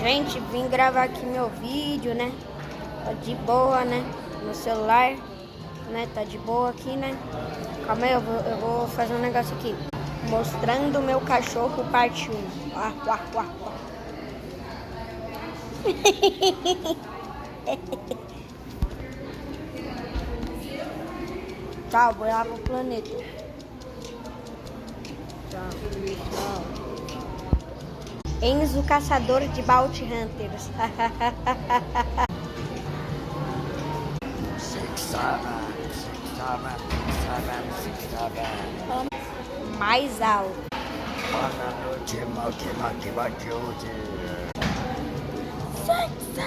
Gente, vim gravar aqui meu vídeo, né? Tá de boa, né? No celular, né? Tá de boa aqui, né? Calma aí, eu vou fazer um negócio aqui. Mostrando o meu cachorro, parte 1. Uá, uá, uá, uá. Tchau, vou lá pro planeta. Tchau, tchau. Enzo, caçador de Bounty Hunters. 6, 7, 6, 7. Mais alto. Boa noite, Maki. 6, 7.